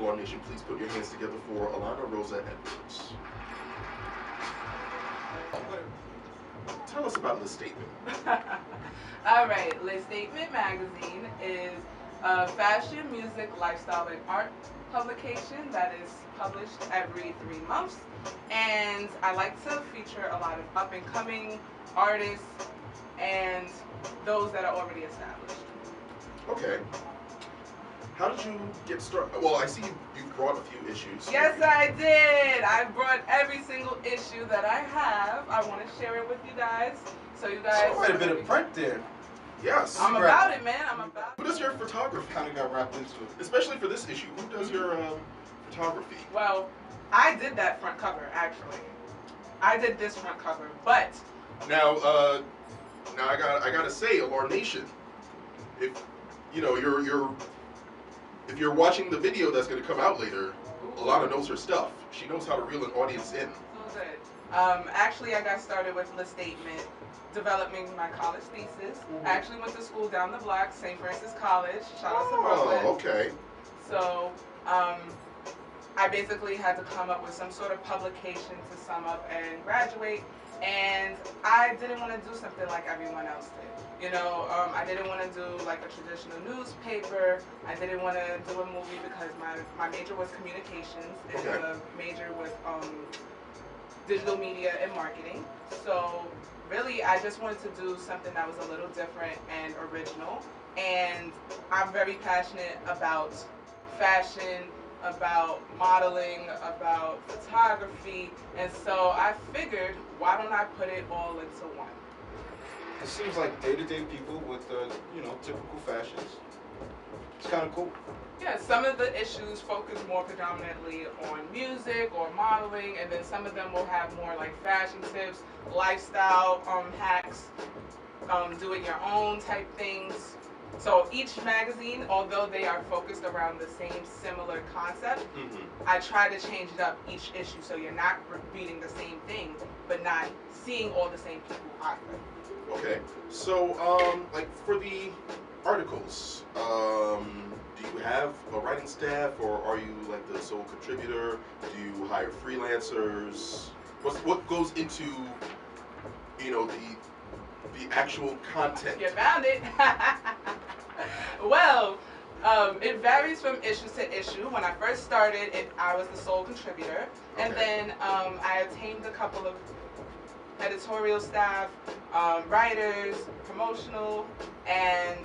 Alarm Nation, please put your hands together for Alana Rosa Edwards. Tell us about the statement. All right, Le Statement Magazine is a fashion, music, lifestyle, and art publication that is published every 3 months. And I like to feature a lot of up-and-coming artists and those that are already established. Okay. How did you get started? Well, I see you brought a few issues. Yes, I did. I brought every single issue that I have. I want to share it with you guys. So you guys... Quite a bit of print there. Yes. I'm about it, man. I'm about Who does your photography? Kind of got wrapped into it. Especially for this issue. Who does your photography? Well, I did that front cover, actually. I did this front cover, but... Now I gotta say, Alarm Nation, if you know if you're watching the video that's gonna come out later, Alana knows her stuff. She knows how to reel an audience in. So good. Actually, I got started with Le Statement, developing my college thesis. I actually went to school down the block, St. Francis College. Shout out to Brooklyn. Oh, okay. So, I basically had to come up with some sort of publication to sum up and graduate. And I didn't want to do something like everyone else did. You know, I didn't want to do like a traditional newspaper. I didn't want to do a movie because my major was communications and a major with digital media and marketing. So really, I just wanted to do something that was a little different and original. And I'm very passionate about fashion, about modeling, about photography, and so I figured, why don't I put it all into one? It seems like day-to-day people with, typical fashions. It's kind of cool. Yeah, some of the issues focus more predominantly on music or modeling, and then some of them will have more like fashion tips, lifestyle hacks, do it your own type things. So each magazine, although they are focused around the same similar concept, I try to change it up each issue so you're not repeating the same thing, but not seeing all the same people either. Okay, so like for the articles, do you have a writing staff, or are you like the sole contributor? Do you hire freelancers? What goes into, the actual content? You found it. Well, it varies from issue to issue. When I first started, I was the sole contributor, and then I obtained a couple of editorial staff, writers, promotional, and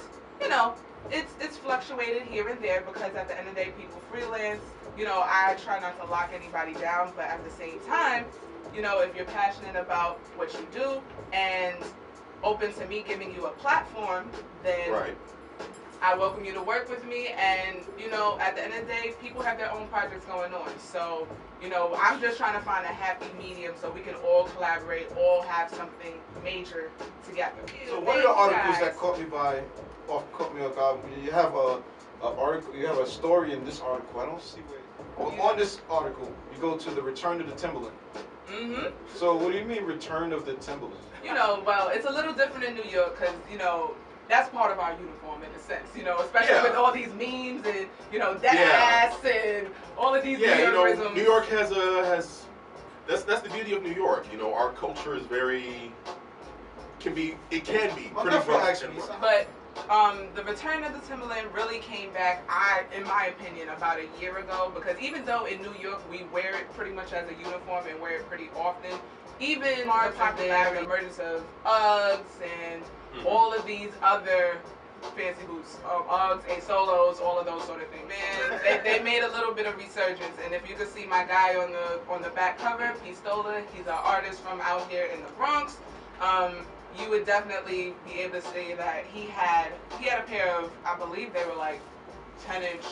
it's fluctuated here and there because at the end of the day, people freelance. I try not to lock anybody down, but at the same time, if you're passionate about what you do and open to me giving you a platform, then I welcome you to work with me. And at the end of the day, people have their own projects going on, so I'm just trying to find a happy medium so we can all collaborate, all have something major together. So one of the articles that caught me off guard, you have article, you have a story in this article. I don't see where. On this article, you go to the return of the Timberland. So what do you mean return of the Timberland? Well, it's a little different in New York because, that's part of our uniform in a sense, especially with all these memes and, that ass and all of these New New York has that's the beauty of New York. Our culture is it can be pretty rough. But the return of the Timberland really came back, in my opinion, about a year ago, because even though in New York we wear it pretty much as a uniform and wear it pretty often, even the popularity, emergence of Uggs and all of these other fancy boots, Uggs, A-Solos, all of those sort of things. Man, they made a little bit of resurgence, and if you could see my guy on the back cover, Pistola, he's an artist from out here in the Bronx. You would definitely be able to say that he had a pair of, I believe they were like 10-inch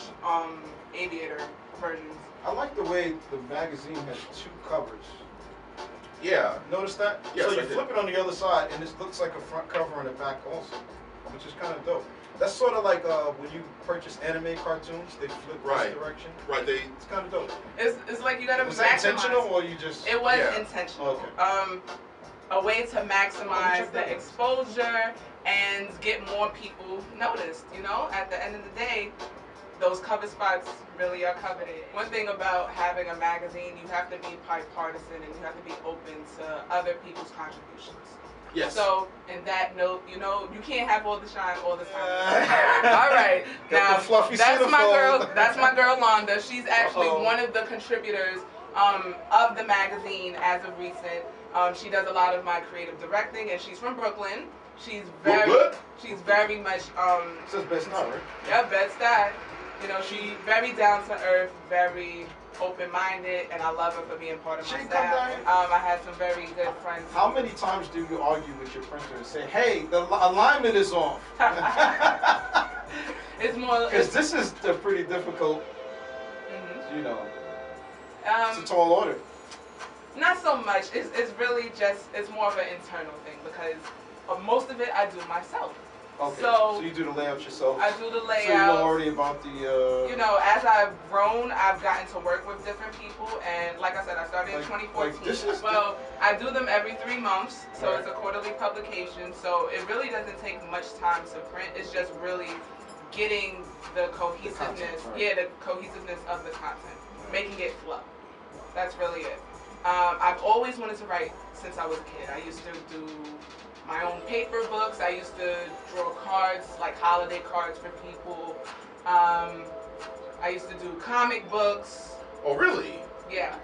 aviator versions. I like the way the magazine has 2 covers. Yeah. Notice that? Yes, so you flip it on the other side, and this looks like a front cover and a back also, which is kind of dope. That's sort of like when you purchase anime cartoons, they flip this direction. Right. It's kind of dope. It's like you gotta Was that intentional, or you just? It was intentional. Okay. A way to maximize the exposure and get more people noticed. At the end of the day, those cover spots really are coveted. One thing about having a magazine, you have to be bipartisan and you have to be open to other people's contributions. Yes. So, in that note, you know, you can't have all the shine all the time. All right. Now, that's my girl Londa. She's actually one of the contributors of the magazine as of recent. She does a lot of my creative directing, and she's from Brooklyn. She's very much It says Bed-Stuy, right? yeah, Bed-Stuy. You know, she's very down to earth, very open-minded, and I love her for being part of my staff. I had some very good friends. How many times do you argue with your printer and say, "Hey, the alignment is off"? It's more because this is a pretty difficult. You know, it's a tall order. Not so much. It's really just it's more of an internal thing because most of it I do myself. Okay. So you do the layout yourself. I do the layout. So you don't worry about the. You know, as I've grown, I've gotten to work with different people, and like I said, I started in 2014. Well, I do them every 3 months, so it's a quarterly publication. So it really doesn't take much time to print. It's just really getting the cohesiveness, the cohesiveness of the content, making it flow. That's really it. I've always wanted to write since I was a kid. I used to do my own paper books. I used to draw cards, like holiday cards for people. I used to do comic books. Oh, really? Yeah.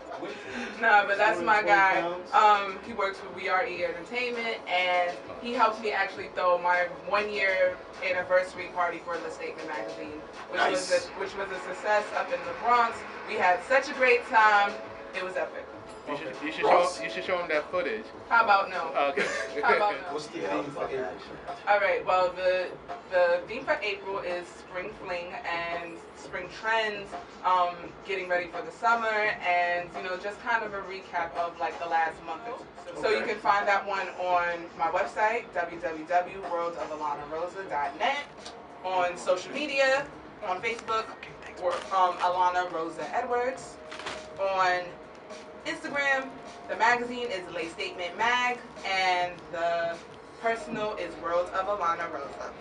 No, but that's my guy. He works for WeRE Entertainment, and he helped me actually throw my 1-year anniversary party for the Statement magazine, which was a success up in the Bronx. We had such a great time. It was epic. You should show him that footage. How about no? Okay. How about no? What's the theme for April? All right. Well, the theme for April is spring fling and spring trends. Getting ready for the summer, and you know, just kind of a recap of like the last month or two. So you can find that one on my website www.worldofalanarosa.net, on social media, on Facebook, or Alana Rosa Edwards, on Instagram. The magazine is Lay Statement Mag, and the personal is World of Alana Rosa.